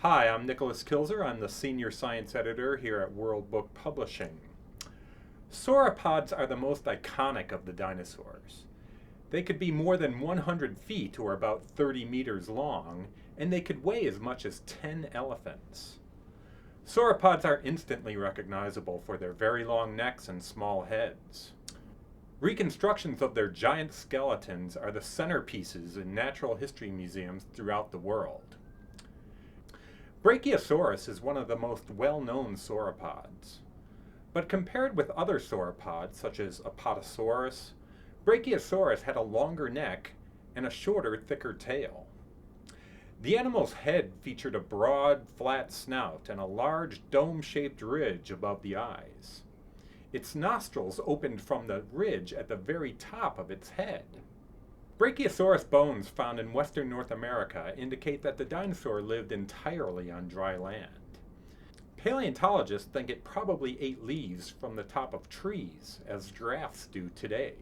Hi, I'm Nicholas Kilzer. I'm the Senior Science Editor here at World Book Publishing. Sauropods are the most iconic of the dinosaurs. They could be more than 100 feet or about 30 meters long, and they could weigh as much as 10 elephants. Sauropods are instantly recognizable for their very long necks and small heads. Reconstructions of their giant skeletons are the centerpieces in natural history museums throughout the world. Brachiosaurus is one of the most well-known sauropods. But compared with other sauropods, such as Apatosaurus, Brachiosaurus had a longer neck and a shorter, thicker tail. The animal's head featured a broad, flat snout and a large dome-shaped ridge above the eyes. Its nostrils opened from the ridge at the very top of its head. Brachiosaurus bones found in western North America indicate that the dinosaur lived entirely on dry land. Paleontologists think it probably ate leaves from the top of trees, as giraffes do today.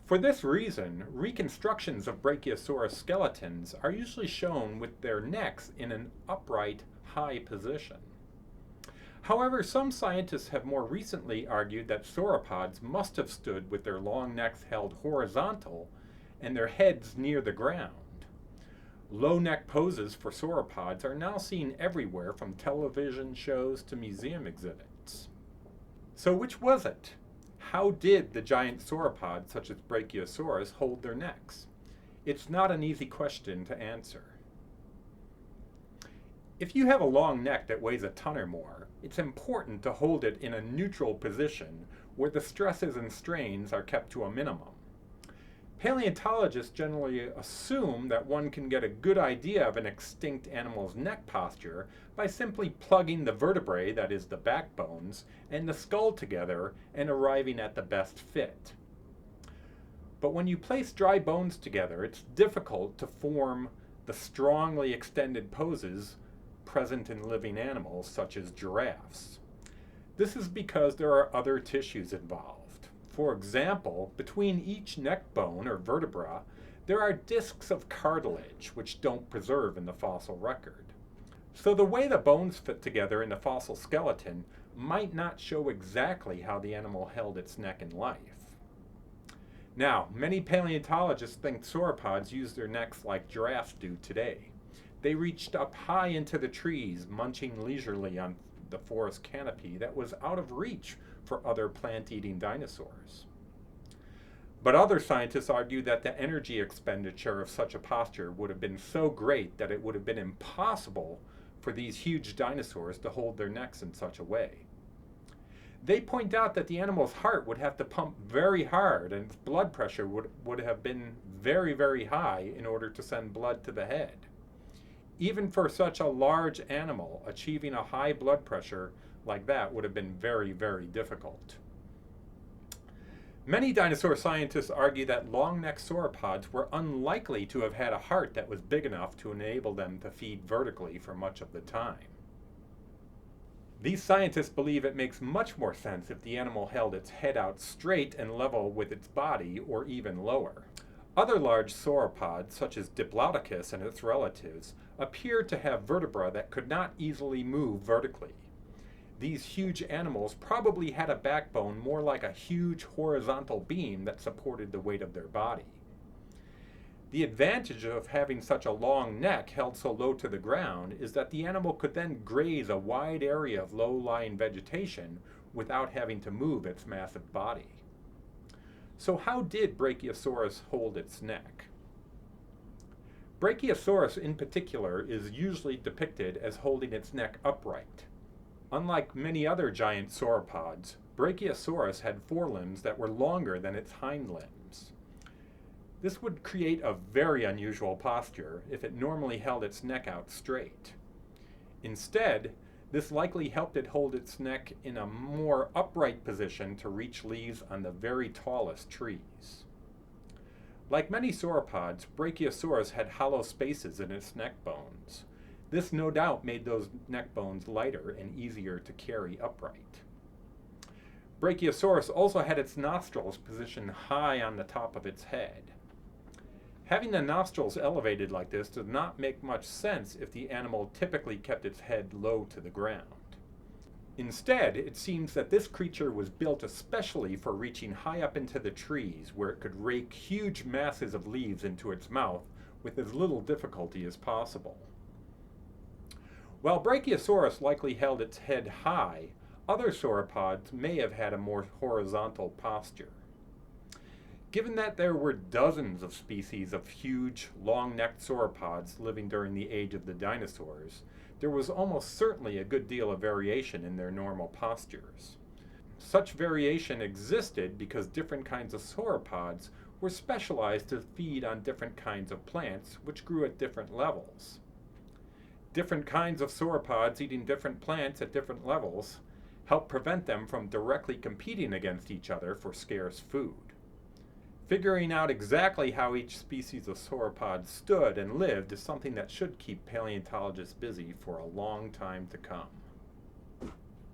For this reason, reconstructions of Brachiosaurus skeletons are usually shown with their necks in an upright, high position. However, some scientists have more recently argued that sauropods must have stood with their long necks held horizontal and their heads near the ground. Low neck poses for sauropods are now seen everywhere, from television shows to museum exhibits. So which was it? How did the giant sauropods such as Brachiosaurus hold their necks? It's not an easy question to answer. If you have a long neck that weighs a ton or more, it's important to hold it in a neutral position where the stresses and strains are kept to a minimum. Paleontologists generally assume that one can get a good idea of an extinct animal's neck posture by simply plugging the vertebrae, that is the backbones, and the skull together and arriving at the best fit. But when you place dry bones together, it's difficult to form the strongly extended poses present in living animals such as giraffes. This is because there are other tissues involved. For example, between each neck bone or vertebra, there are discs of cartilage which don't preserve in the fossil record. So the way the bones fit together in the fossil skeleton might not show exactly how the animal held its neck in life. Now, many paleontologists think sauropods used their necks like giraffes do today. They reached up high into the trees, munching leisurely on the forest canopy that was out of reach for other plant-eating dinosaurs. But other scientists argue that the energy expenditure of such a posture would have been so great that it would have been impossible for these huge dinosaurs to hold their necks in such a way. They point out that the animal's heart would have to pump very hard and its blood pressure would have been very, very high in order to send blood to the head. Even for such a large animal, achieving a high blood pressure like that would have been very, very difficult. Many dinosaur scientists argue that long-necked sauropods were unlikely to have had a heart that was big enough to enable them to feed vertically for much of the time. These scientists believe it makes much more sense if the animal held its head out straight and level with its body, or even lower. Other large sauropods, such as Diplodocus and its relatives, appear to have vertebrae that could not easily move vertically. These huge animals probably had a backbone more like a huge horizontal beam that supported the weight of their body. The advantage of having such a long neck held so low to the ground is that the animal could then graze a wide area of low-lying vegetation without having to move its massive body. So how did Brachiosaurus hold its neck? Brachiosaurus in particular is usually depicted as holding its neck upright. Unlike many other giant sauropods, Brachiosaurus had forelimbs that were longer than its hind limbs. This would create a very unusual posture if it normally held its neck out straight. Instead, this likely helped it hold its neck in a more upright position to reach leaves on the very tallest trees. Like many sauropods, Brachiosaurus had hollow spaces in its neck bones. This no doubt made those neck bones lighter and easier to carry upright. Brachiosaurus also had its nostrils positioned high on the top of its head. Having the nostrils elevated like this does not make much sense if the animal typically kept its head low to the ground. Instead, it seems that this creature was built especially for reaching high up into the trees, where it could rake huge masses of leaves into its mouth with as little difficulty as possible. While Brachiosaurus likely held its head high, other sauropods may have had a more horizontal posture. Given that there were dozens of species of huge, long-necked sauropods living during the age of the dinosaurs, there was almost certainly a good deal of variation in their normal postures. Such variation existed because different kinds of sauropods were specialized to feed on different kinds of plants, which grew at different levels. Different kinds of sauropods eating different plants at different levels helped prevent them from directly competing against each other for scarce food. Figuring out exactly how each species of sauropod stood and lived is something that should keep paleontologists busy for a long time to come.